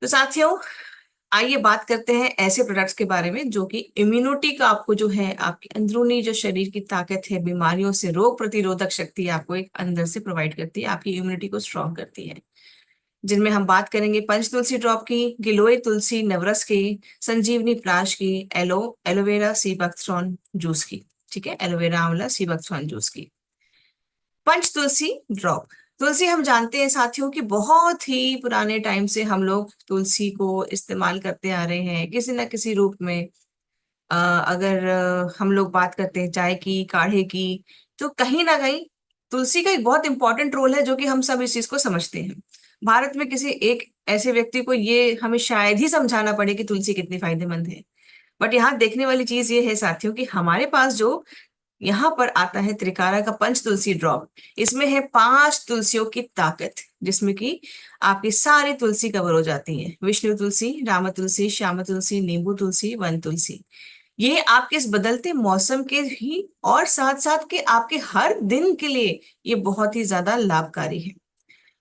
तो साथियों, आइए बात करते हैं ऐसे प्रोडक्ट्स के बारे में जो कि इम्यूनिटी का आपको जो है, आपकी अंदरूनी जो शरीर की ताकत है, बीमारियों से रोग प्रतिरोधक शक्ति आपको एक अंदर से प्रोवाइड करती है, आपकी इम्यूनिटी को स्ट्रांग करती है। जिनमें हम बात करेंगे पंच तुलसी ड्रॉप की, गिलोय तुलसी नवरस की, संजीवनी प्राश की, एलोवेरा सी बकथ्रॉन जूस की। ठीक है, एलोवेरा आंवला सी बकथ्रॉन जूस की। पंच तुलसी ड्रॉप। तुलसी हम जानते हैं साथियों कि बहुत ही पुराने टाइम से हम लोग तुलसी को इस्तेमाल करते आ रहे हैं किसी ना किसी रूप में। अगर हम लोग बात करते हैं चाय की, काढ़े की, तो कहीं ना कहीं तुलसी का एक बहुत इंपॉर्टेंट रोल है, जो कि हम सब इस चीज को समझते हैं। भारत में किसी एक ऐसे व्यक्ति को ये हमें शायद ही समझाना पड़े कि तुलसी कितनी फायदेमंद है। बट यहाँ देखने वाली चीज ये है साथियों कि हमारे पास जो यहाँ पर आता है त्रिकारा का पंच तुलसी ड्रॉप, इसमें है 5 तुलसियों की ताकत, जिसमें कि आपकी सारी तुलसी कवर हो जाती है। विष्णु तुलसी, राम तुलसी, श्याम तुलसी, नींबू तुलसी, वन तुलसी। ये आपके इस बदलते मौसम के ही और साथ साथ के आपके हर दिन के लिए ये बहुत ही ज्यादा लाभकारी है।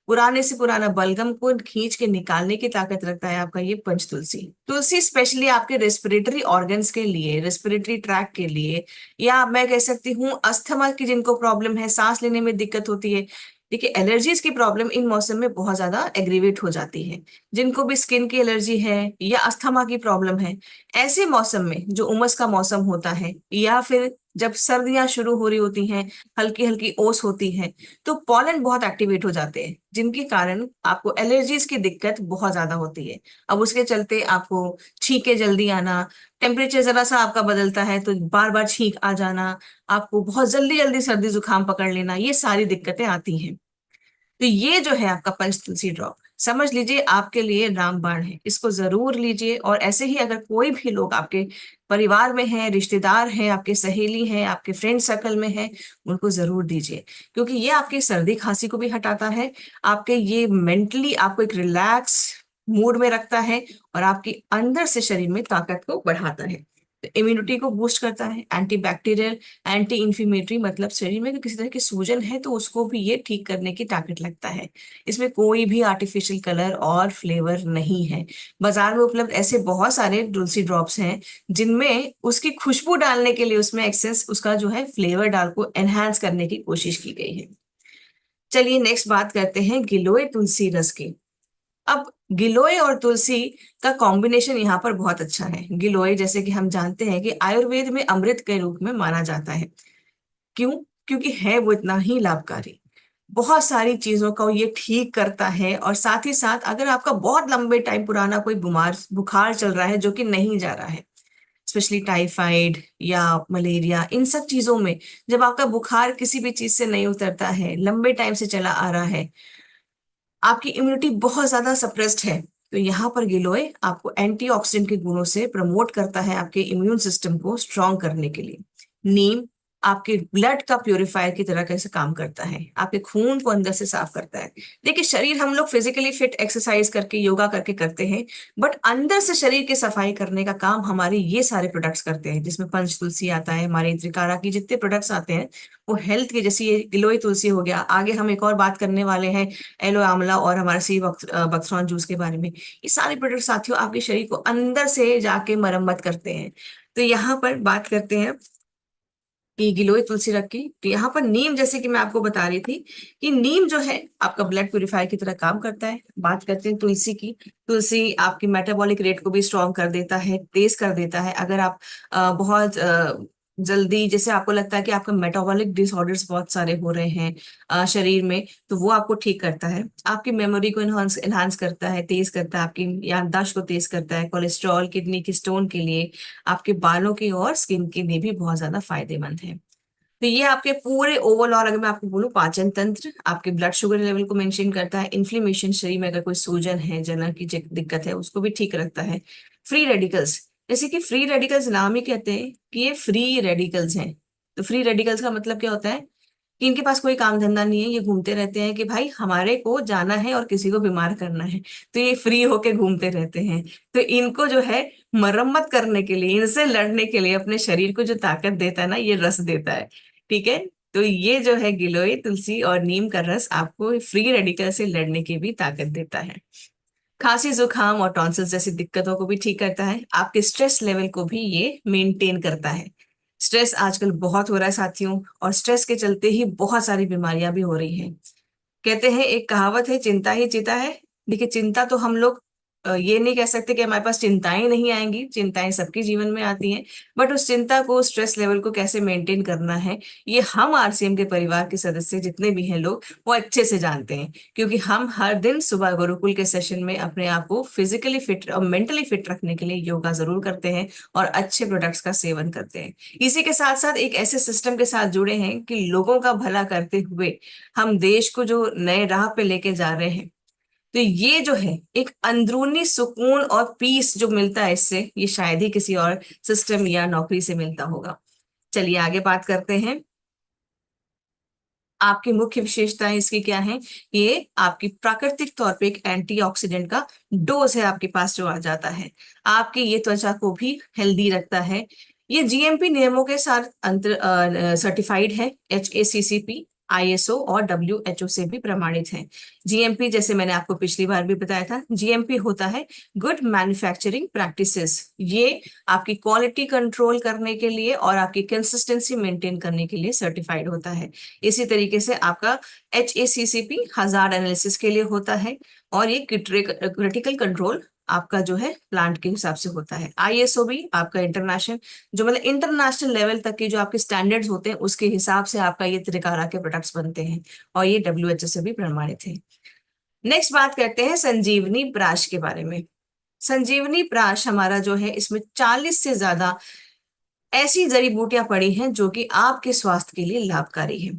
पुराने से पुराना बलगम को खींच के निकालने की ताकत रखता है आपका ये पंच तुलसी। तुलसी स्पेशली आपके रेस्पिरेटरी ऑर्गन्स के लिए, रेस्पिरेटरी ट्रैक के लिए, या मैं कह सकती हूँ अस्थमा की जिनको प्रॉब्लम है, सांस लेने में दिक्कत होती है। देखिए, एलर्जीज की प्रॉब्लम इन मौसम में बहुत ज्यादा एग्रीवेट हो जाती है। जिनको भी स्किन की एलर्जी है या अस्थमा की प्रॉब्लम है, ऐसे मौसम में जो उमस का मौसम होता है, या फिर जब सर्दियां शुरू हो रही होती हैं, हल्की हल्की ओस होती है, तो पॉलन बहुत एक्टिवेट हो जाते हैं, जिनके कारण आपको एलर्जीज की दिक्कत बहुत ज्यादा होती है। अब उसके चलते आपको छींके जल्दी आना, टेम्परेचर जरा सा आपका बदलता है तो बार बार छींक आ जाना, आपको बहुत जल्दी जल्दी सर्दी जुकाम पकड़ लेना, ये सारी दिक्कतें आती हैं। तो ये जो है आपका पंच तुलसी ड्रॉप, समझ लीजिए आपके लिए रामबाण है। इसको जरूर लीजिए, और ऐसे ही अगर कोई भी लोग आपके परिवार में हैं, रिश्तेदार हैं, आपके सहेली हैं, आपके फ्रेंड सर्कल में हैं, उनको जरूर दीजिए। क्योंकि ये आपकी सर्दी खांसी को भी हटाता है, आपके ये मेंटली आपको एक रिलैक्स मूड में रखता है, और आपकी अंदर से शरीर में ताकत को बढ़ाता है। इम्यूनिटी को बूस्ट करता है, एंटी बैक्टीरियल, एंटी इंफ्लेमेटरी, मतलब शरीर में किसी तरह की सूजन है तो उसको भी ये ठीक करने की ताकत लगता है। इसमें कोई भी आर्टिफिशियल कलर और फ्लेवर नहीं है। बाजार में उपलब्ध ऐसे बहुत सारे तुलसी ड्रॉप्स हैं जिनमें उसकी खुशबू डालने के लिए उसमें एक्सेस उसका जो है फ्लेवर डाल को एनहांस करने की कोशिश की गई है। चलिए नेक्स्ट बात करते हैं गिलोय तुलसी रस की। अब गिलोय और तुलसी का कॉम्बिनेशन यहाँ पर बहुत अच्छा है। गिलोय जैसे कि हम जानते हैं कि आयुर्वेद में अमृत के रूप में माना जाता है। क्यों? क्योंकि है वो इतना ही लाभकारी। बहुत सारी चीजों को ये ठीक करता है, और साथ ही साथ अगर आपका बहुत लंबे टाइम पुराना कोई बीमार बुखार चल रहा है जो कि नहीं जा रहा है, स्पेशली टाइफाइड या मलेरिया, इन सब चीजों में जब आपका बुखार किसी भी चीज से नहीं उतरता है, लंबे टाइम से चला आ रहा है, आपकी इम्यूनिटी बहुत ज्यादा सप्रेस्ड है, तो यहाँ पर गिलोय आपको एंटीऑक्सीडेंट के गुणों से प्रमोट करता है आपके इम्यून सिस्टम को स्ट्रांग करने के लिए। नीम आपके ब्लड का प्योरीफायर की तरह कैसे काम करता है, आपके खून को अंदर से साफ करता है। देखिए, शरीर हम लोग फिजिकली फिट एक्सरसाइज करके, योगा करके करते हैं, बट अंदर से शरीर की सफाई करने का काम हमारे ये सारे प्रोडक्ट्स करते हैं, जिसमें पंच तुलसी आता है, हमारे त्रिकारा की जितने प्रोडक्ट्स आते हैं वो हेल्थ के, जैसे ये गिलोय तुलसी हो गया। आगे हम एक और बात करने वाले हैं एलो आंवला और हमारे बकथ्रॉन जूस के बारे में। ये सारे प्रोडक्ट साथियों आपके शरीर को अंदर से जाके मरम्मत करते हैं। तो यहाँ पर बात करते हैं कि गिलोय तुलसी रख की, तो यहाँ पर नीम, जैसे कि मैं आपको बता रही थी कि नीम जो है आपका ब्लड प्यूरिफायर की तरह काम करता है। बात करते हैं तुलसी की। तुलसी आपकी मेटाबॉलिक रेट को भी स्ट्रॉन्ग कर देता है, तेज कर देता है। अगर आप बहुत जल्दी, जैसे आपको लगता है कि आपका मेटाबॉलिक डिसऑर्डर्स बहुत सारे हो रहे हैं शरीर में, तो वो आपको ठीक करता है। आपकी मेमोरी को इन्हांस इन्हांस करता है, तेज करता है, आपकी याददाश्त को तेज करता है। कोलेस्ट्रॉल, किडनी की स्टोन के लिए, आपके बालों की और स्किन के लिए भी बहुत ज्यादा फायदेमंद है। तो ये आपके पूरे ओवरऑल, अगर मैं आपको बोलूं, पाचन तंत्र, आपके ब्लड शुगर लेवल को मेंटेन करता है, इन्फ्लेमेशन, शरीर में अगर कोई सूजन है, जलन की दिक्कत है, उसको भी ठीक रखता है। फ्री रेडिकल्स, जैसे कि फ्री रेडिकल्स नाम ही कहते हैं कि ये फ्री रेडिकल्स हैं। तो फ्री रेडिकल्स का मतलब क्या होता है कि इनके पास कोई काम धंधा नहीं है, ये घूमते रहते हैं कि भाई हमारे को जाना है और किसी को बीमार करना है, तो ये फ्री होके घूमते रहते हैं। तो इनको जो है मरम्मत करने के लिए, इनसे लड़ने के लिए, अपने शरीर को जो ताकत देता है ना, ये रस देता है। ठीक है, तो ये जो है गिलोय तुलसी और नीम का रस आपको फ्री रेडिकल से लड़ने की भी ताकत देता है। खांसी जुकाम और टॉन्सिल्स जैसी दिक्कतों को भी ठीक करता है। आपके स्ट्रेस लेवल को भी ये मेंटेन करता है। स्ट्रेस आजकल बहुत हो रहा है साथियों, और स्ट्रेस के चलते ही बहुत सारी बीमारियां भी हो रही हैं। कहते हैं, एक कहावत है, चिंता ही चिता है। देखिए, चिंता तो हम लोग ये नहीं कह सकते कि हमारे पास चिंताएं नहीं आएंगी, चिंताएं सबके जीवन में आती हैं। बट उस चिंता को, स्ट्रेस लेवल को कैसे मेंटेन करना है, ये हम आरसीएम के परिवार के सदस्य जितने भी हैं लोग, वो अच्छे से जानते हैं। क्योंकि हम हर दिन सुबह गुरुकुल के सेशन में अपने आप को फिजिकली फिट और मेंटली फिट रखने के लिए योगा जरूर करते हैं और अच्छे प्रोडक्ट्स का सेवन करते हैं। इसी के साथ साथ एक ऐसे सिस्टम के साथ जुड़े हैं कि लोगों का भला करते हुए हम देश को जो नए राह पे लेके जा रहे हैं। तो ये जो है एक अंदरूनी सुकून और पीस जो मिलता है इससे, ये शायद ही किसी और सिस्टम या नौकरी से मिलता होगा। चलिए आगे बात करते हैं। आपकी मुख्य विशेषताएं इसकी क्या हैं? ये आपकी प्राकृतिक तौर पे एक एंटीऑक्सीडेंट का डोज है आपके पास जो आ जाता है। आपकी ये त्वचा को भी हेल्दी रखता है। ये जीएमपी नियमों के साथ अंतर सर्टिफाइड है, HACCP, ISO और WHO से भी प्रमाणित है। जीएमपी, जैसे मैंने आपको पिछली बार भी बताया था, जीएमपी होता है गुड मैन्युफैक्चरिंग प्रैक्टिसेस। ये आपकी क्वालिटी कंट्रोल करने के लिए और आपकी कंसिस्टेंसी मेंटेन करने के लिए सर्टिफाइड होता है। इसी तरीके से आपका HACCP हजार्ड एनालिसिस के लिए होता है, और ये क्रिटिकल कंट्रोल आपका जो है प्लांट के हिसाब से होता है। ISO भी आपका इंटरनेशनल, जो मतलब इंटरनेशनल लेवल तक के जो आपके स्टैंडर्ड्स होते हैं उसके हिसाब से आपका ये त्रिकारा के प्रोडक्ट्स बनते हैं, और ये WHO से भी प्रमाणित है। नेक्स्ट बात करते हैं संजीवनी प्राश के बारे में। संजीवनी प्राश हमारा जो है, इसमें 40 से ज्यादा ऐसी जड़ी बूटियां पड़ी हैं जो कि आपके स्वास्थ्य के लिए लाभकारी है।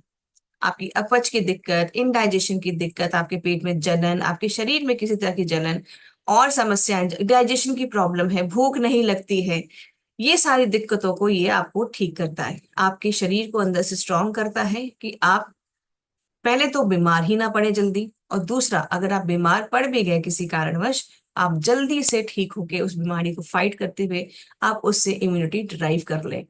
आपकी अपच की दिक्कत, इनडाइजेशन की दिक्कत, आपके पेट में जलन, आपके शरीर में किसी तरह की जलन और समस्याएं, डाइजेशन की प्रॉब्लम है, भूख नहीं लगती है, ये सारी दिक्कतों को ये आपको ठीक करता है। आपके शरीर को अंदर से स्ट्रांग करता है कि आप पहले तो बीमार ही ना पड़े जल्दी, और दूसरा, अगर आप बीमार पड़ भी गए किसी कारणवश, आप जल्दी से ठीक होके उस बीमारी को फाइट करते हुए आप उससे इम्यूनिटी ड्राइव कर लें।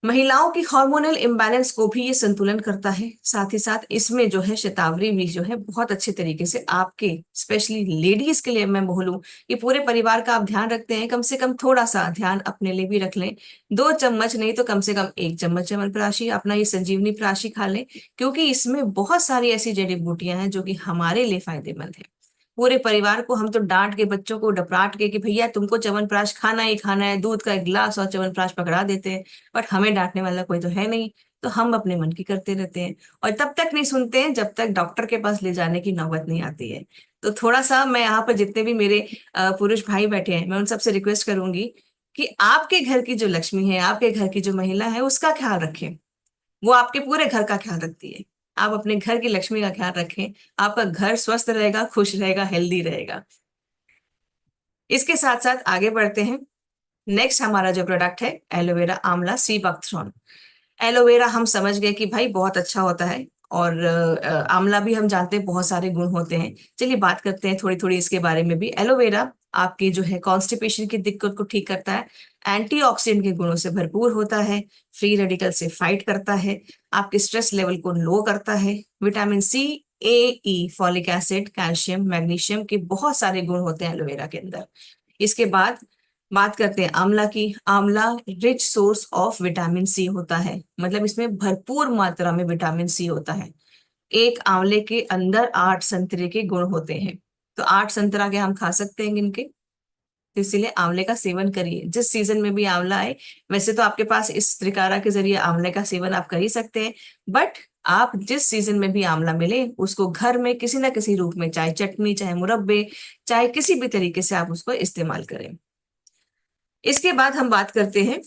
महिलाओं की हार्मोनल इम्बैलेंस को भी ये संतुलन करता है। साथ ही साथ इसमें जो है शतावरी भी जो है बहुत अच्छे तरीके से आपके, स्पेशली लेडीज के लिए मैं बोलूं कि पूरे परिवार का आप ध्यान रखते हैं, कम से कम थोड़ा सा ध्यान अपने लिए भी रख लें। 2 चम्मच नहीं तो कम से कम 1 चम्मच च्यवनप्राशी, अपना ये संजीवनी प्राशी खा लें, क्योंकि इसमें बहुत सारी ऐसी जड़ी बूटियां हैं जो कि हमारे लिए फायदेमंद है। पूरे परिवार को हम तो डांट के, बच्चों को डपराट के कि भैया तुमको च्यवनप्राश खाना ही खाना है, दूध का एक गिलास और च्यवनप्राश पकड़ा देते हैं। बट हमें डांटने वाला कोई तो है नहीं, तो हम अपने मन की करते रहते हैं, और तब तक नहीं सुनते हैं जब तक डॉक्टर के पास ले जाने की नौबत नहीं आती है। तो थोड़ा सा मैं यहाँ पर जितने भी मेरे पुरुष भाई बैठे हैं, मैं उन सबसे रिक्वेस्ट करूंगी कि आपके घर की जो लक्ष्मी है, आपके घर की जो महिला है, उसका ख्याल रखें। वो आपके पूरे घर का ख्याल रखती है। आप अपने घर की लक्ष्मी का ख्याल रखें, आपका घर स्वस्थ रहेगा, खुश रहेगा, हेल्दी रहेगा। इसके साथ साथ आगे बढ़ते हैं। नेक्स्ट हमारा जो प्रोडक्ट है, एलोवेरा आंवला सी बकथ्रॉन। एलोवेरा हम समझ गए कि भाई बहुत अच्छा होता है, और आंवला भी हम जानते हैं बहुत सारे गुण होते हैं। चलिए बात करते हैं थोड़ी थोड़ी इसके बारे में भी। एलोवेरा आपकी जो है कॉन्स्टिपेशन की दिक्कत को ठीक करता है, एंटीऑक्सीडेंट के गुणों से भरपूर होता है, फ्री रेडिकल से फाइट करता है, आपके स्ट्रेस लेवल को लो करता है, vitamin C, A, E, folic acid, calcium, magnesium के बहुत सारे गुण होते हैं एलोवेरा के अंदर। इसके बाद बात करते हैं आंवला की। आंवला rich source of vitamin C होता है, मतलब इसमें भरपूर मात्रा में विटामिन C होता है। एक आंवले के अंदर 8 संतरे के गुण होते हैं, तो 8 संतरा के हम खा सकते हैं गिन के। तो इसीलिए आंवले का सेवन करिए जिस सीजन में भी आंवला आए। वैसे तो आपके पास इस त्रिकारा के जरिए आंवले का सेवन आप कर ही सकते हैं, बट आप जिस सीजन में भी आंवला मिले उसको घर में किसी ना किसी रूप में, चाहे चटनी, चाहे मुरब्बे, चाहे किसी भी तरीके से आप उसको इस्तेमाल करें। इसके बाद हम बात करते हैं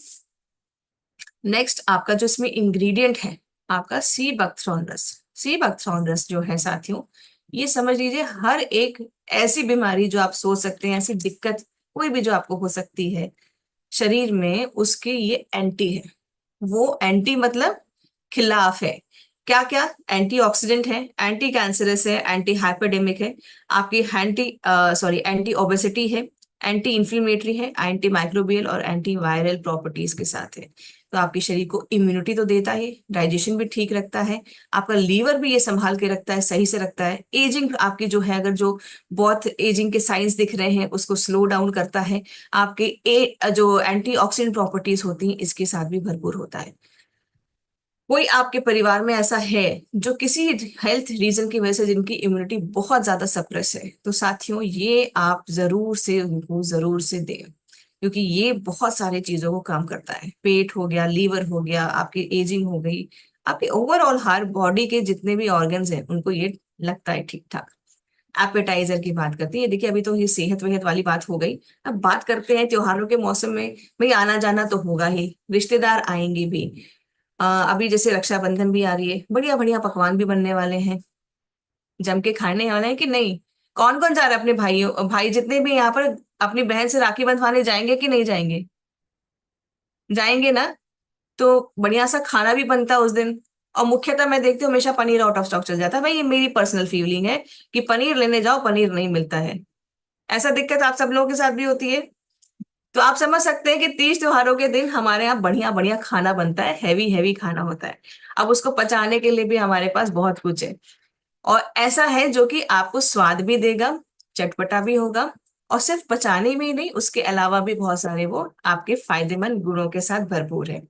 नेक्स्ट, आपका जो इसमें इंग्रेडिएंट है, आपका सी बकथ्रॉन रस। सी बकथ्रॉन रस जो है साथियों, ये समझ लीजिए हर एक ऐसी बीमारी जो आप सोच सकते हैं, ऐसी दिक्कत कोई भी जो आपको हो सकती है शरीर में, उसके ये एंटी है। वो एंटी मतलब खिलाफ है। क्या क्या? एंटीऑक्सीडेंट है, एंटी कैंसरस है, एंटी हाइपरडेमिक है, आपकी एंटी ओबेसिटी है, एंटी इंफ्लेमेटरी है, एंटी माइक्रोबियल और एंटी वायरल प्रॉपर्टीज के साथ है। तो आपके शरीर को इम्यूनिटी तो देता है, डाइजेशन भी ठीक रखता है, आपका लीवर भी ये संभाल के रखता है, सही से रखता है, एजिंग आपकी जो है, अगर जो बहुत एजिंग के साइंस दिख रहे हैं उसको स्लो डाउन करता है, आपके जो एंटीऑक्सीडेंट प्रॉपर्टीज होती हैं इसके साथ भी भरपूर होता है। कोई आपके परिवार में ऐसा है जो किसी हेल्थ रीजन की वजह से जिनकी इम्यूनिटी बहुत ज्यादा सप्रेस है, तो साथियों ये आप जरूर से उनको जरूर से दें, क्योंकि ये बहुत सारी चीजों को काम करता है। पेट हो गया, लीवर हो गया, आपकी एजिंग हो गई, आपके ओवरऑल हर बॉडी के जितने भी ऑर्गन्स हैं उनको ये लगता है ठीक ठाक। एपेटाइजर की बात करती है, देखिए अभी तो ये सेहत वेहत वाली बात हो गई। अब बात करते हैं त्योहारों के मौसम में। भाई आना जाना तो होगा ही, रिश्तेदार आएंगे भी। अभी जैसे रक्षाबंधन भी आ रही है, बढ़िया बढ़िया पकवान भी बनने वाले हैं, जम के खाने वाले हैं कि नहीं? कौन कौन जा रहा है अपने भाइयों, भाई जितने भी यहाँ पर अपनी बहन से राखी बंधवाने जाएंगे कि नहीं जाएंगे? जाएंगे ना? तो बढ़िया सा खाना भी बनता है उस दिन। और मुख्यतः मैं देखती हूँ हमेशा पनीर आउट ऑफ स्टॉक चल जाता है। भाई ये मेरी पर्सनल फीलिंग है कि पनीर लेने जाओ, पनीर नहीं मिलता है। ऐसा दिक्कत आप सब लोगों के साथ भी होती है? तो आप समझ सकते हैं कि तीज त्योहारों के दिन हमारे यहाँ बढ़िया बढ़िया खाना बनता है, हैवी हैवी खाना होता है। अब उसको पचाने के लिए भी हमारे पास बहुत कुछ है, और ऐसा है जो कि आपको स्वाद भी देगा, चटपटा भी होगा, और सिर्फ पचाने में ही नहीं, उसके अलावा भी बहुत सारे वो आपके फायदेमंद गुणों के साथ भरपूर है।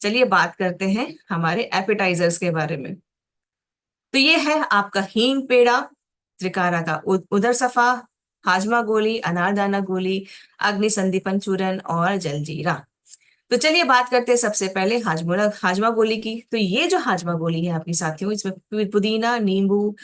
चलिए बात करते हैं हमारे एपेटाइजर्स के बारे में। तो ये है आपका हींग पेड़ा, त्रिकारा का उदर सफा, हाजमा गोली, अनारदाना गोली, अग्नि संदीपन चूर्ण और जलजीरा। तो चलिए बात करते हैं सबसे पहले हाजमा हाजमा गोली की। तो ये जो हाजमा गोली है आपकी साथियों, इसमें पुदीना, नींबू,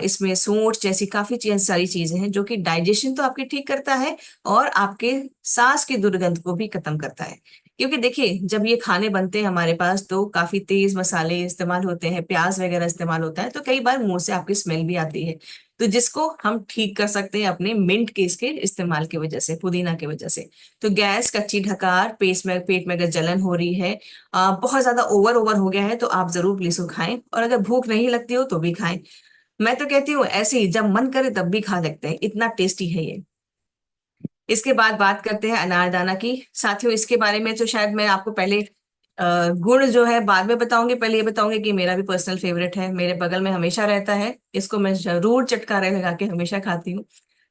इसमें सूंठ जैसी काफी सारी चीजें हैं जो कि डाइजेशन तो आपकी ठीक करता है, और आपके सांस की दुर्गंध को भी खत्म करता है। क्योंकि देखिए जब ये खाने बनते हैं हमारे पास तो काफी तेज मसाले इस्तेमाल होते हैं, प्याज वगैरह इस्तेमाल होता है, तो कई बार मुंह से आपकी स्मेल भी आती है। तो जिसको हम ठीक कर सकते हैं अपने मिंट के इसके इस्तेमाल की वजह से, पुदीना की वजह से। तो गैस, कच्ची ढकार, पेट में अगर जलन हो रही है, बहुत ज्यादा ओवर ओवर हो गया है, तो आप जरूर प्लीज को खाएं, और अगर भूख नहीं लगती हो तो भी खाएं। मैं तो कहती हूँ ऐसे ही जब मन करे तब भी खा सकते हैं, इतना टेस्टी है ये। इसके बाद बात करते हैं अनारदाना की। साथियों इसके बारे में तो शायद मैं आपको पहले गुण जो है बाद में बताऊंगी, पहले ये बताऊंगी कि मेरा भी पर्सनल फेवरेट है, मेरे बगल में हमेशा रहता है, इसको मैं जरूर चटकारे लगा के हमेशा खाती हूँ।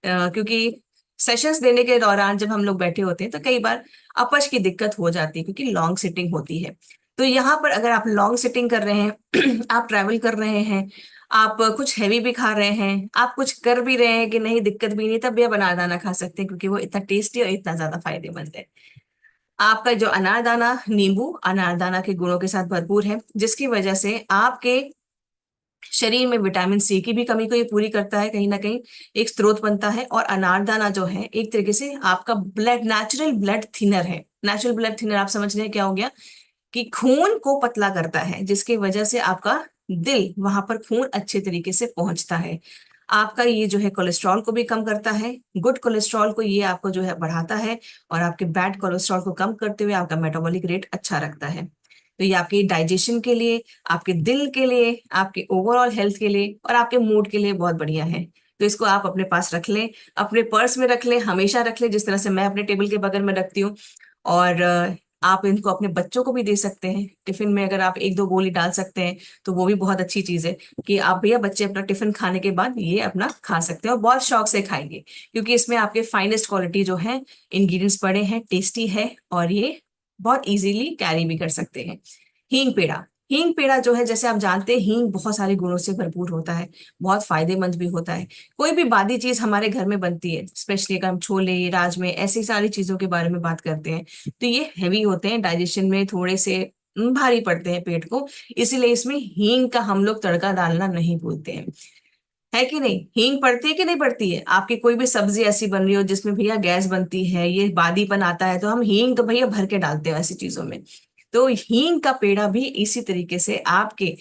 क्योंकि सेशंस देने के दौरान जब हम लोग बैठे होते हैं तो कई बार अपच की दिक्कत हो जाती है, क्योंकि लॉन्ग सिटिंग होती है। तो यहाँ पर अगर आप लॉन्ग सिटिंग कर रहे हैं आप ट्रैवल कर रहे हैं, आप कुछ हैवी भी खा रहे हैं, आप कुछ कर भी रहे हैं कि नहीं, दिक्कत भी नहीं, तब भी आप अनारदाना खा सकते हैं, क्योंकि वो इतना टेस्टी और इतना ज्यादा फायदेमंद है। आपका जो अनारदाना, नींबू अनारदाना के गुणों के साथ भरपूर है, जिसकी वजह से आपके शरीर में विटामिन सी की भी कमी को ये पूरी करता है, कहीं ना कहीं एक स्रोत बनता है। और अनारदाना जो है एक तरीके से आपका ब्लड, नेचुरल ब्लड थिनर है। नेचुरल ब्लड थिनर आप समझ रहे हैं क्या हो गया? कि खून को पतला करता है, जिसकी वजह से आपका दिल, वहां पर खून अच्छे तरीके से पहुंचता है। आपका ये जो है कोलेस्ट्रॉल को भी कम करता है, गुड कोलेस्ट्रॉल को ये आपको जो है बढ़ाता है, और आपके बैड कोलेस्ट्रॉल को कम करते हुए आपका मेटाबॉलिक रेट अच्छा रखता है। तो ये आपके डाइजेशन के लिए, आपके दिल के लिए, आपके ओवरऑल हेल्थ के लिए और आपके मूड के लिए बहुत बढ़िया है। तो इसको आप अपने पास रख लें, अपने पर्स में रख लें, हमेशा रख लें, जिस तरह से मैं अपने टेबल के बगल में रखती हूँ। और आप इनको अपने बच्चों को भी दे सकते हैं, टिफिन में अगर आप एक दो गोली डाल सकते हैं तो वो भी बहुत अच्छी चीज है, कि आप भैया बच्चे अपना टिफिन खाने के बाद ये अपना खा सकते हैं, और बहुत शौक से खाएंगे, क्योंकि इसमें आपके फाइनेस्ट क्वालिटी जो है इंग्रेडिएंट्स पड़े हैं, टेस्टी है, और ये बहुत इजीली कैरी भी कर सकते हैं। हींग पेड़ा, हींग पेड़ा जो है, जैसे आप जानते हैं हींग बहुत सारे गुणों से भरपूर होता है, बहुत फायदेमंद भी होता है। कोई भी बादी चीज हमारे घर में बनती है, स्पेशली अगर हम छोले, राजमे, ऐसी सारी चीजों के बारे में बात करते हैं, तो ये हैवी होते हैं, डाइजेशन में थोड़े से भारी पड़ते हैं पेट को, इसीलिए इसमें हींग का हम लोग तड़का डालना नहीं भूलते हैं। है कि नहीं? हींग पड़ती है कि नहीं पड़ती है? आपकी कोई भी सब्जी ऐसी बन रही हो जिसमें भैया गैस बनती है, ये बादीपन आता है, तो हम हींग तो भैया भर के डालते हैं ऐसी चीजों में। तो हींग का पेड़ा भी इसी तरीके से आपके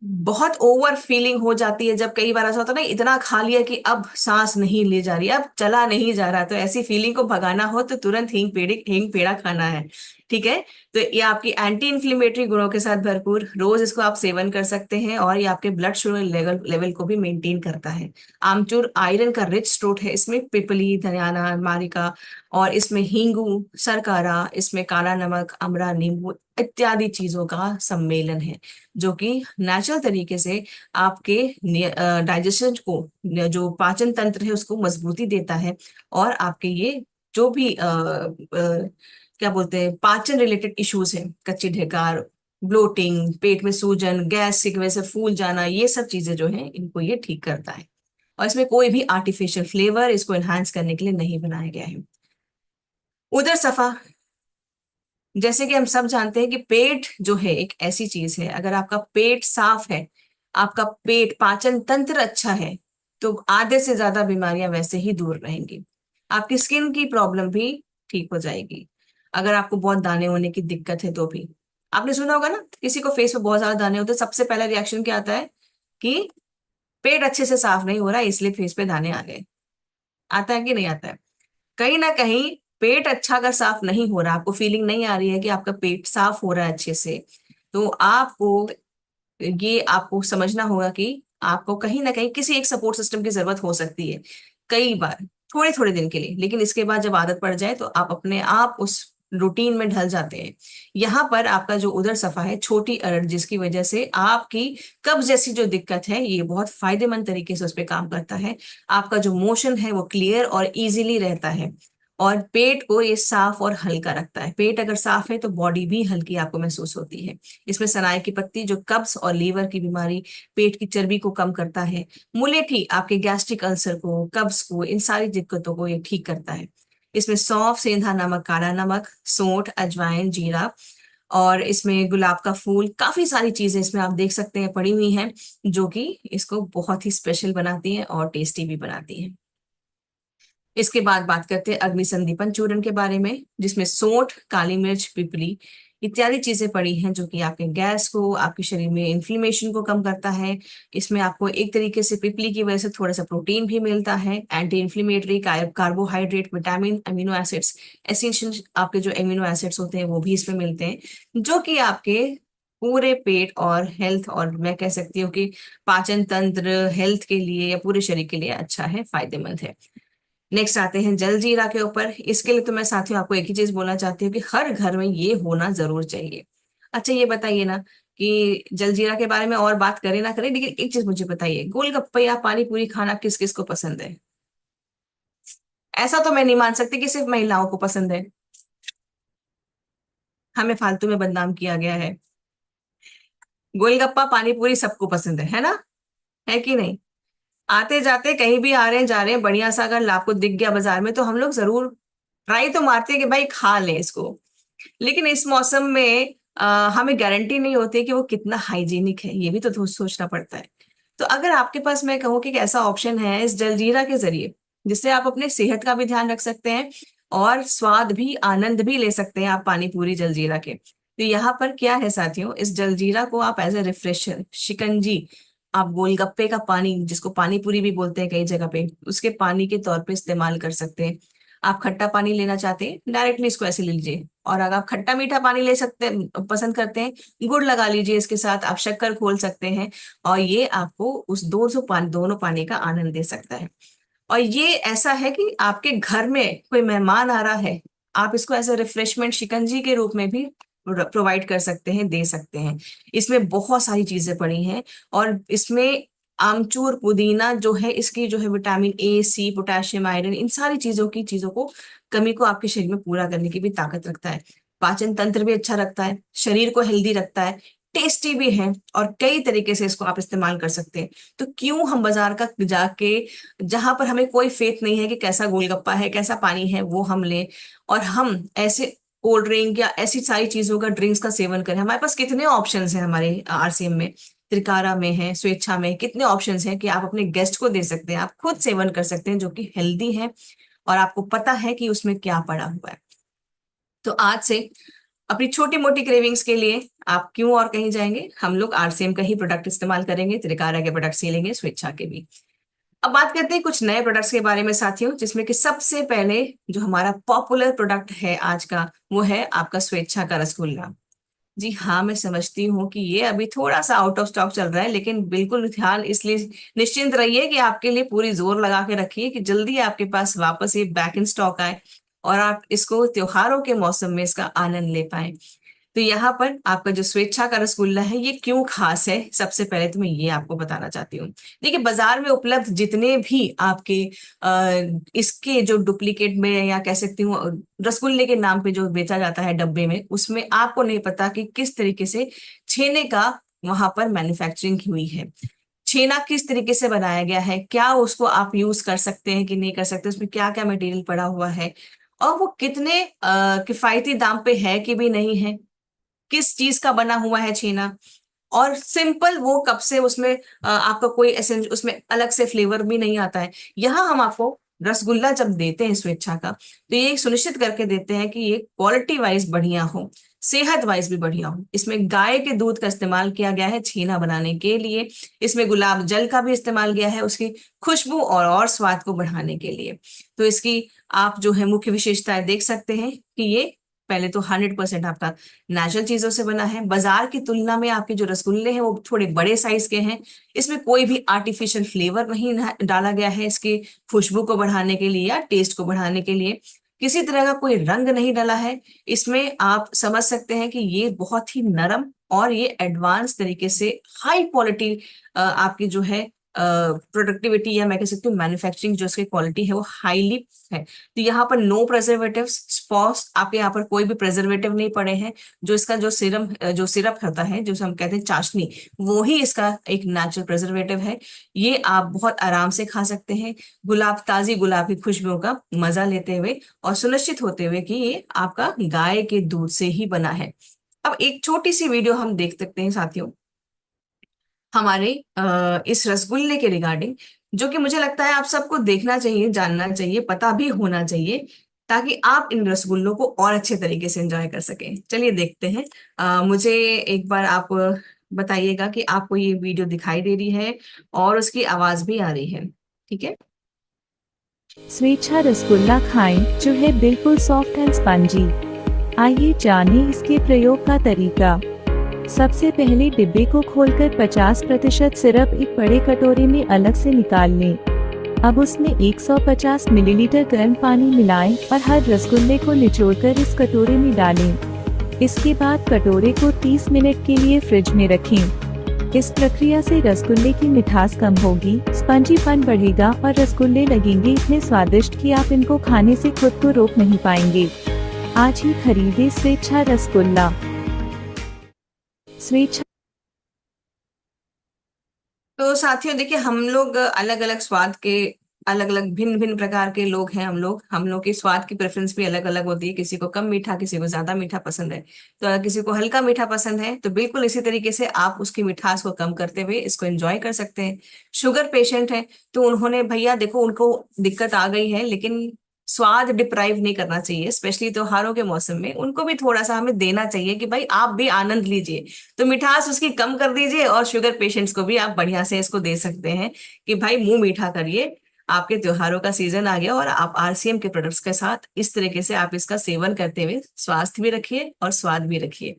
बहुत ओवर फीलिंग हो जाती है, जब कई बार ऐसा होता है ना, इतना खा लिया कि अब सांस नहीं ले जा रही, अब चला नहीं जा रहा, तो ऐसी फीलिंग को भगाना हो तो तुरंत हींग पेड़ा खाना है। ठीक है? तो ये आपकी एंटी इन्फ्लेमेटरी गुणों के साथ भरपूर, रोज इसको आप सेवन कर सकते हैं, और ये आपके ब्लड शुगर लेवल को भी मेंटेन करता है। आमचूर आयरन का रिच स्रोत है, इसमें पिपली, धनियाना, मारिका, और इसमें हींगू, सरकारा, इसमें काला नमक, अमरा, नींबू इत्यादि चीजों का सम्मेलन है, जो कि नेचुरल तरीके से आपके डाइजेशन को, जो पाचन तंत्र है उसको मजबूती देता है। और आपके ये जो भी क्या बोलते हैं, पाचन रिलेटेड इश्यूज हैं, कच्ची ढेकार, ब्लोटिंग, पेट में सूजन, गैस की वजह से फूल जाना, ये सब चीजें जो हैं इनको ये ठीक करता है। और इसमें कोई भी आर्टिफिशियल फ्लेवर इसको एनहांस करने के लिए नहीं बनाया गया है। उदर सफा, जैसे कि हम सब जानते हैं कि पेट जो है एक ऐसी चीज है, अगर आपका पेट साफ है, आपका पेट पाचन तंत्र अच्छा है, तो आधे से ज्यादा बीमारियां वैसे ही दूर रहेंगी। आपकी स्किन की प्रॉब्लम भी ठीक हो जाएगी। अगर आपको बहुत दाने होने की दिक्कत है तो भी, आपने सुना होगा ना, किसी को फेस पे बहुत ज्यादा दाने होते हैं, सबसे पहला रिएक्शन क्या आता है कि पेट अच्छे से साफ नहीं हो रहा इसलिए फेस पे दाने आ गए। आता है कि नहीं आता है? कहीं ना कहीं पेट अच्छा अगर साफ नहीं हो रहा, आपको फीलिंग नहीं आ रही है कि आपका पेट साफ हो रहा है अच्छे से, तो आपको समझना होगा कि आपको कहीं ना कहीं किसी एक सपोर्ट सिस्टम की जरूरत हो सकती है, कई बार, थोड़े थोड़े दिन के लिए। लेकिन इसके बाद जब आदत पड़ जाए तो आप अपने आप उस रूटीन में ढल जाते हैं। यहाँ पर आपका जो उदर सफा है, छोटी अरड़, जिसकी वजह से आपकी कब्ज जैसी जो दिक्कत है, ये बहुत फायदेमंद तरीके से उस पर काम करता है। आपका जो मोशन है वो क्लियर और इजीली रहता है। और पेट को ये साफ और हल्का रखता है। पेट अगर साफ है तो बॉडी भी हल्की आपको महसूस होती है। इसमें सनाए की पत्ती जो कब्ज और लीवर की बीमारी, पेट की चर्बी को कम करता है। मुलेठी आपके गैस्ट्रिक अल्सर को, कब्ज को, इन सारी दिक्कतों को ये ठीक करता है। इसमें सौंफ, सेंधा नमक, काला नमक, सोंठ, अजवाइन, जीरा, और इसमें गुलाब का फूल, काफी सारी चीजें इसमें आप देख सकते हैं पड़ी हुई हैं, जो कि इसको बहुत ही स्पेशल बनाती हैं और टेस्टी भी बनाती हैं। इसके बाद बात करते हैं अग्नि संदीपन चूर्ण के बारे में, जिसमें सोंठ, काली मिर्च, पिपली इत्यादि चीजें पड़ी हैं, जो कि आपके गैस को, आपके शरीर में इन्फ्लेमेशन को कम करता है। इसमें आपको एक तरीके से पिपली की वजह से थोड़ा सा प्रोटीन भी मिलता है, anti inflammatory, carbohydrate, vitamin, amino acids, essential आपके जो एमिनो एसिड्स होते हैं वो भी इसमें मिलते हैं, जो कि आपके पूरे पेट और हेल्थ, और मैं कह सकती हूँ कि पाचन तंत्र हेल्थ के लिए या पूरे शरीर के लिए अच्छा है, फायदेमंद है। नेक्स्ट आते हैं जल जीरा के ऊपर। इसके लिए तो मैं साथियों आपको एक ही चीज बोलना चाहती हूँ कि हर घर में ये होना जरूर चाहिए। अच्छा ये बताइए ना कि जल जीरा के बारे में और बात करें ना करें, लेकिन एक चीज मुझे बताइए, गोलगप्पे या पानी पूरी खाना किस किस को पसंद है? ऐसा तो मैं नहीं मान सकती कि सिर्फ महिलाओं को पसंद है। हमें फालतू में बदनाम किया गया है। गोलगप्पा पानी पूरी सबको पसंद है ना? है कि नहीं? आते जाते कहीं भी आ रहे हैं जा रहे हैं, बढ़िया सा अगर आपको दिख गया बाजार में तो हम लोग जरूर ट्राई तो मारते हैं कि भाई खा लें इसको। लेकिन इस मौसम में हमें गारंटी नहीं होती कि वो कितना हाइजीनिक है, ये भी तो सोचना पड़ता है। तो अगर आपके पास मैं कहूँ कि एक ऐसा ऑप्शन है इस जलजीरा के जरिए, जिससे आप अपने सेहत का भी ध्यान रख सकते हैं और स्वाद भी, आनंद भी ले सकते हैं आप पानी पूरी जलजीरा के, तो यहाँ पर क्या है साथियों, इस जलजीरा को आप एज ए रिफ्रेशर, शिकंजी, आप गोलगप्पे का पानी, जिसको पानी पूरी भी बोलते हैं कई जगह पे, उसके पानी के तौर पे इस्तेमाल कर सकते हैं। आप खट्टा पानी लेना चाहते हैं, डायरेक्टली इसको ऐसे ले लीजिए। और अगर आप खट्टा मीठा पानी ले सकते हैं, पसंद करते हैं, गुड़ लगा लीजिए इसके साथ, आप शक्कर घोल सकते हैं। और ये आपको उस दोनों पानी का आनंद दे सकता है। और ये ऐसा है कि आपके घर में कोई मेहमान आ रहा है, आप इसको एज ए रिफ्रेशमेंट शिकंजी के रूप में भी प्रोवाइड कर सकते हैं, दे सकते हैं। इसमें बहुत सारी चीजें पड़ी हैं। और इसमें आमचूर, पुदीना जो है, इसकी जो है vitamin A, C, potassium, iron, इन सारी चीजों को कमी को आपके शरीर में पूरा करने की भी ताकत रखता है। पाचन तंत्र भी अच्छा रखता है, शरीर को हेल्दी रखता है, टेस्टी भी है, और कई तरीके से इसको आप इस्तेमाल कर सकते हैं। तो क्यों हम बाजार का जाके, जहां पर हमें कोई फेथ नहीं है कि कैसा गोलगप्पा है, कैसा पानी है, वो हम लें, और हम ऐसे कोल्ड ड्रिंक या ऐसी सारी चीजों का, ड्रिंक्स का सेवन करें? हमारे पास कितने ऑप्शंस हैं हमारे आरसीएम में, त्रिकारा में है, स्वेच्छा में, कितने ऑप्शंस हैं कि आप अपने गेस्ट को दे सकते हैं, आप खुद सेवन कर सकते हैं, जो कि हेल्दी है और आपको पता है कि उसमें क्या पड़ा हुआ है। तो आज से अपनी छोटी मोटी क्रेविंग्स के लिए आप क्यों और कहीं जाएंगे, हम लोग आरसीएम का ही प्रोडक्ट इस्तेमाल करेंगे, त्रिकारा के प्रोडक्ट्स ही लेंगे, स्वेच्छा के भी। अब बात करते हैं कुछ नए प्रोडक्ट्स के बारे में साथियों, जिसमें कि सबसे पहले जो हमारा पॉपुलर प्रोडक्ट है आज का, वो है आपका स्वेच्छा का रसगुल्ला। जी हाँ, मैं समझती हूँ कि ये अभी थोड़ा सा आउट ऑफ स्टॉक चल रहा है, लेकिन बिल्कुल ध्यान, इसलिए निश्चिंत रहिए कि आपके लिए पूरी जोर लगा के रखिए कि जल्दी आपके पास वापस ये बैक इन स्टॉक आए और आप इसको त्योहारों के मौसम में इसका आनंद ले पाए। तो यहाँ पर आपका जो स्वेच्छा का रसगुल्ला है ये क्यों खास है, सबसे पहले तो मैं ये आपको बताना चाहती हूँ। देखिए, बाजार में उपलब्ध जितने भी आपके इसके जो डुप्लीकेट में या कह सकती हूँ रसगुल्ले के नाम पे जो बेचा जाता है डब्बे में, उसमें आपको नहीं पता कि किस तरीके से छेने का वहां पर मैन्युफैक्चरिंग हुई है, छेना किस तरीके से बनाया गया है, क्या उसको आप यूज कर सकते हैं कि नहीं कर सकते, उसमें क्या क्या मटेरियल पड़ा हुआ है, और वो कितने किफायती दाम पे है कि भी नहीं है, किस चीज का बना हुआ है छेना, और सिंपल वो कब से उसमें आपका कोई एसेंस उसमें अलग से फ्लेवर भी नहीं आता है। यहाँ हम आपको रसगुल्ला जब देते हैं स्वेच्छा का, तो ये सुनिश्चित करके देते हैं कि ये क्वालिटी वाइज बढ़िया हो, सेहत वाइज भी बढ़िया हो। इसमें गाय के दूध का इस्तेमाल किया गया है छेना बनाने के लिए, इसमें गुलाब जल का भी इस्तेमाल किया है उसकी खुशबू और स्वाद को बढ़ाने के लिए। तो इसकी आप जो है मुख्य विशेषताएं देख सकते हैं कि ये पहले तो 100% आपका नेचुरल चीजों से बना है। बाजार की तुलना में आपके जो रसगुल्ले हैं वो थोड़े बड़े साइज के हैं, इसमें कोई भी आर्टिफिशियल फ्लेवर नहीं डाला गया है इसकी खुशबू को बढ़ाने के लिए या टेस्ट को बढ़ाने के लिए, किसी तरह का कोई रंग नहीं डाला है इसमें। आप समझ सकते हैं कि ये बहुत ही नरम और ये एडवांस तरीके से हाई क्वालिटी आपकी जो है प्रोडक्टिविटी या मैं कह सकती हूँ मैन्युफैक्चरिंग जो इसकी क्वालिटी है वो हाईली है। तो यहाँ पर नो प्रेजर्वेटिव स्पॉस, आपके यहाँ पर कोई भी प्रेजर्वेटिव नहीं पड़े हैं। जो इसका जो सिरप होता है, जो हम कहते हैं चाशनी, वो ही इसका एक नेचुरल प्रेजर्वेटिव है। ये आप बहुत आराम से खा सकते हैं, ताजी गुलाब की खुशबू का मजा लेते हुए और सुनिश्चित होते हुए कि ये आपका गाय के दूध से ही बना है। अब एक छोटी सी वीडियो हम देख सकते हैं साथियों, हमारे इस रसगुल्ले के रिगार्डिंग, जो कि मुझे लगता है आप सबको देखना चाहिए, जानना चाहिए, पता भी होना चाहिए, ताकि आप इन रसगुल्लों को और अच्छे तरीके से एंजॉय कर सकें। चलिए देखते हैं। मुझे एक बार आप बताइएगा कि आपको ये वीडियो दिखाई दे रही है और उसकी आवाज भी आ रही है, ठीक है? स्वेच्छा रसगुल्ला खाएं जो है बिल्कुल सॉफ्ट एंड स्पंजी। आइए जानें इसके प्रयोग का तरीका। सबसे पहले डिब्बे को खोलकर 50% सिरप एक बड़े कटोरे में अलग से निकाल लें। अब उसमें 150 मिलीलीटर गर्म पानी मिलाएं और हर रसगुल्ले को निचोड़कर इस कटोरे में डालें। इसके बाद कटोरे को 30 मिनट के लिए फ्रिज में रखें। इस प्रक्रिया से रसगुल्ले की मिठास कम होगी, स्पंजीपन बढ़ेगा और रसगुल्ले लगेंगे इतने स्वादिष्ट कि आप इनको खाने से खुद को रोक नहीं पाएंगे। आज ही खरीदे स्वेच्छा रसगुल्ला। स्वेच्छा। तो साथियों देखिए, हम लोग अलग अलग स्वाद के, अलग अलग भिन्न भिन्न प्रकार के लोग हैं। हम लोग की स्वाद की प्रेफरेंस भी अलग अलग होती है, किसी को कम मीठा, किसी को ज्यादा मीठा पसंद है, तो अगर किसी को हल्का मीठा पसंद है तो बिल्कुल इसी तरीके से आप उसकी मिठास को कम करते हुए इसको एंजॉय कर सकते हैं। शुगर पेशेंट है तो उन्होंने, भैया देखो, उनको दिक्कत आ गई है, लेकिन स्वाद डिप्राइव नहीं करना चाहिए, स्पेशली त्योहारों के मौसम में उनको भी थोड़ा सा हमें देना चाहिए कि भाई आप भी आनंद लीजिए। तो मिठास उसकी कम कर दीजिए और शुगर पेशेंट्स को भी आप बढ़िया से इसको दे सकते हैं कि भाई मुंह मीठा करिए, आपके त्योहारों का सीजन आ गया और आप आरसीएम के प्रोडक्ट्स के साथ इस तरीके से आप इसका सेवन करते हुए स्वास्थ्य भी रखिए और स्वाद भी रखिए।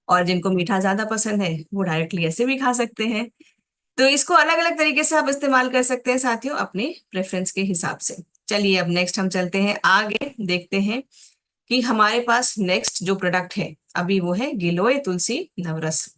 और जिनको मीठा ज्यादा पसंद है वो डायरेक्टली ऐसे भी खा सकते हैं। तो इसको अलग अलग तरीके से आप इस्तेमाल कर सकते हैं साथियों, अपने प्रेफरेंस के हिसाब से। चलिए अब नेक्स्ट हम चलते हैं आगे, देखते हैं कि हमारे पास नेक्स्ट जो प्रोडक्ट है अभी वो है गिलोय तुलसी नवरस।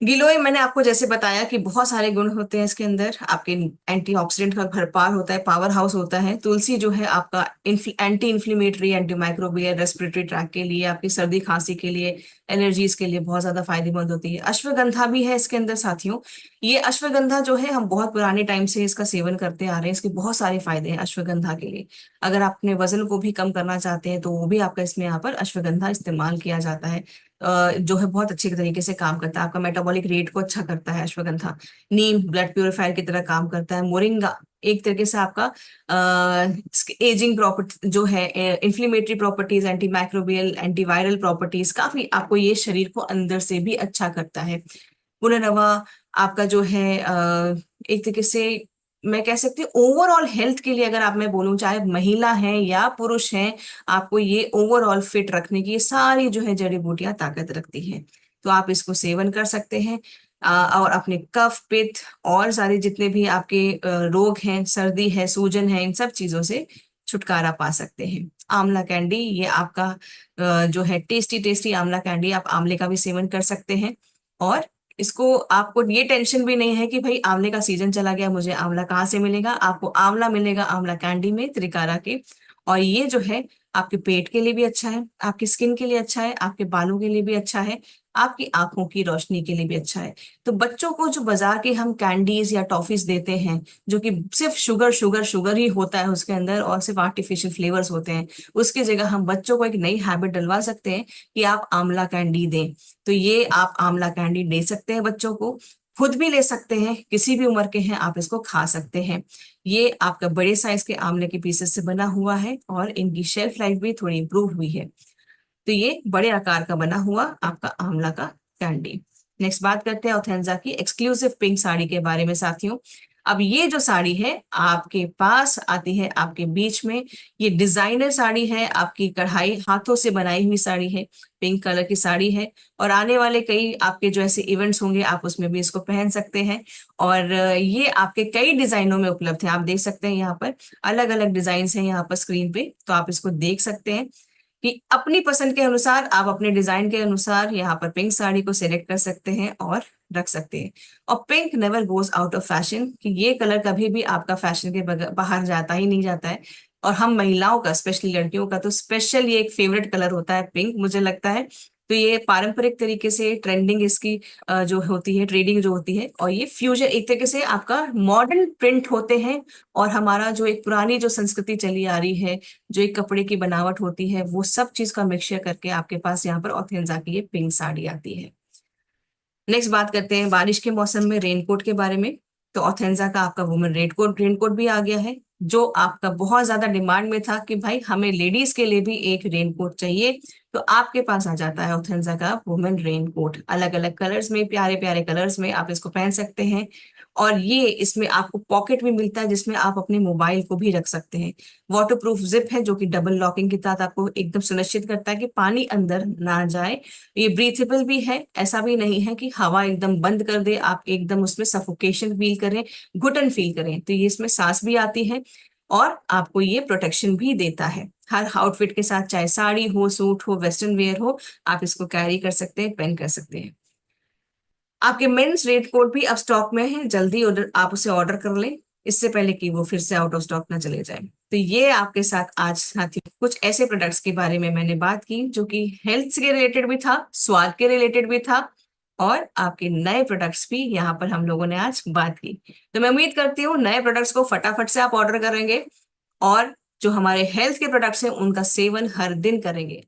गिलोय मैंने आपको जैसे बताया कि बहुत सारे गुण होते हैं इसके अंदर, आपके एंटीऑक्सीडेंट का भरपार होता है, पावर हाउस होता है। तुलसी जो है आपका anti inflammatory, anti microbial, respiratory tract के लिए, आपकी सर्दी खांसी के लिए, एलर्जीज के लिए बहुत ज्यादा फायदेमंद होती है। अश्वगंधा भी है इसके अंदर साथियों। ये अश्वगंधा जो है हम बहुत पुराने टाइम से इसका सेवन करते आ रहे हैं, इसके बहुत सारे फायदे हैं अश्वगंधा के लिए। अगर आप अपने वजन को भी कम करना चाहते हैं तो वो भी आपका इसमें यहाँ पर अश्वगंधा इस्तेमाल किया जाता है, जो है बहुत अच्छे तरीके से काम करता है, आपका मेटाबॉलिक रेट को अच्छा करता है अश्वगंधा। नीम ब्लड प्यूरिफायर की तरह काम करता है। मोरिंगा एक तरीके से आपका एजिंग प्रॉपर्टी जो है, inflammatory properties, anti microbial, antiviral properties, काफी आपको ये शरीर को अंदर से भी अच्छा करता है। पुनर्नवा आपका जो है एक तरीके से मैं कह सकती हूँ ओवरऑल हेल्थ के लिए, अगर आप, मैं बोलूँ चाहे महिला हैं या पुरुष हैं, आपको ये ओवरऑल फिट रखने की ये सारी जो है जड़ी बूटियां ताकत रखती हैं। तो आप इसको सेवन कर सकते हैं और अपने कफ पित्त और सारे जितने भी आपके रोग हैं, सर्दी है, सूजन है, इन सब चीजों से छुटकारा पा सकते हैं। आंवला कैंडी, ये आपका जो है टेस्टी टेस्टी आंवला कैंडी, आप आंवले का भी सेवन कर सकते हैं। और इसको आपको ये टेंशन भी नहीं है कि भाई आंवले का सीजन चला गया, मुझे आंवला कहाँ से मिलेगा। आपको आंवला मिलेगा आंवला कैंडी में, त्रिकारा के। और ये जो है आपके पेट के लिए भी अच्छा है, आपकी स्किन के लिए अच्छा है, आपके बालों के लिए भी अच्छा है, आपकी आंखों की रोशनी के लिए भी अच्छा है। तो बच्चों को जो बाजार के हम कैंडीज या टॉफीज देते हैं, जो कि सिर्फ शुगर शुगर शुगर ही होता है उसके अंदर और सिर्फ आर्टिफिशियल फ्लेवर्स होते हैं, उसकी जगह हम बच्चों को एक नई हैबिट डलवा सकते हैं कि आप आंवला कैंडी दें। तो ये आप आंवला कैंडी दे सकते हैं बच्चों को, खुद भी ले सकते हैं, किसी भी उम्र के हैं आप इसको खा सकते हैं। ये आपका बड़े साइज के आंवले के पीसेस से बना हुआ है और इनकी शेल्फ लाइफ भी थोड़ी इंप्रूव हुई है। तो ये बड़े आकार का बना हुआ आपका आंवला का कैंडी। नेक्स्ट बात करते हैं ऑर्गेन्जा की एक्सक्लूसिव पिंक साड़ी के बारे में साथियों। अब ये जो साड़ी है आपके पास आती है आपके बीच में, ये डिजाइनर साड़ी है, आपकी कढ़ाई हाथों से बनाई हुई साड़ी है, पिंक कलर की साड़ी है। और आने वाले कई आपके जो ऐसे इवेंट्स होंगे आप उसमें भी इसको पहन सकते हैं। और ये आपके कई डिजाइनों में उपलब्ध है, आप देख सकते हैं यहाँ पर अलग अलग डिजाइन हैं यहाँ पर स्क्रीन पे, तो आप इसको देख सकते हैं कि अपनी पसंद के अनुसार आप अपने डिजाइन के अनुसार यहाँ पर पिंक साड़ी को सिलेक्ट कर सकते हैं और रख सकते हैं। और pink never goes out of fashion, कि ये कलर कभी भी आपका फैशन के बाहर जाता ही नहीं जाता है। और हम महिलाओं का, स्पेशली लड़कियों का तो स्पेशल ये एक फेवरेट कलर होता है पिंक, मुझे लगता है। तो ये पारंपरिक तरीके से ट्रेंडिंग इसकी जो होती है, ट्रेडिंग जो होती है, और ये फ्यूजन एक तरीके से आपका मॉडर्न प्रिंट होते हैं। और हमारा जो एक पुरानी जो संस्कृति चली आ रही है, जो एक कपड़े की बनावट होती है, वो सब चीज का मिक्सचर करके आपके पास यहाँ पर ऑर्गेन्जा की ये पिंक साड़ी आती है। नेक्स्ट बात करते हैं बारिश के मौसम में रेनकोट के बारे में। तो ऑर्गेन्जा का आपका वुमेन रेनकोट रेनकोट भी आ गया है, जो आपका बहुत ज्यादा डिमांड में था कि भाई हमें लेडीज के लिए भी एक रेनकोट चाहिए। तो आपके पास आ जाता है ऑर्गेन्जा का वुमेन रेनकोट, अलग अलग कलर्स में, प्यारे प्यारे कलर्स में आप इसको पहन सकते हैं। और ये इसमें आपको पॉकेट भी मिलता है जिसमें आप अपने मोबाइल को भी रख सकते हैं। वाटरप्रूफ जिप है जो कि डबल लॉकिंग के साथ आपको एकदम सुनिश्चित करता है कि पानी अंदर ना जाए। ये ब्रीथेबल भी है, ऐसा भी नहीं है कि हवा एकदम बंद कर दे, आप एकदम उसमें सफोकेशन फील करें, घुटन फील करें। तो ये इसमें सांस भी आती है और आपको ये प्रोटेक्शन भी देता है। हर आउटफिट के साथ, चाहे साड़ी हो, सूट हो, वेस्टर्न वेयर हो, आप इसको कैरी कर सकते हैं, पेन कर सकते हैं। आपके मेंस रेड कोट भी अब स्टॉक में है, जल्दी ऑर्डर, आप उसे ऑर्डर कर लें इससे पहले कि वो फिर से आउट ऑफ स्टॉक ना चले जाए। तो ये आपके साथ आज साथी कुछ ऐसे प्रोडक्ट्स के बारे में मैंने बात की जो कि हेल्थ से रिलेटेड भी था, स्वाद के रिलेटेड भी था, और आपके नए प्रोडक्ट्स भी यहाँ पर हम लोगों ने आज बात की। तो मैं उम्मीद करती हूँ नए प्रोडक्ट्स को फटाफट से आप ऑर्डर करेंगे और जो हमारे हेल्थ के प्रोडक्ट्स हैं उनका सेवन हर दिन करेंगे।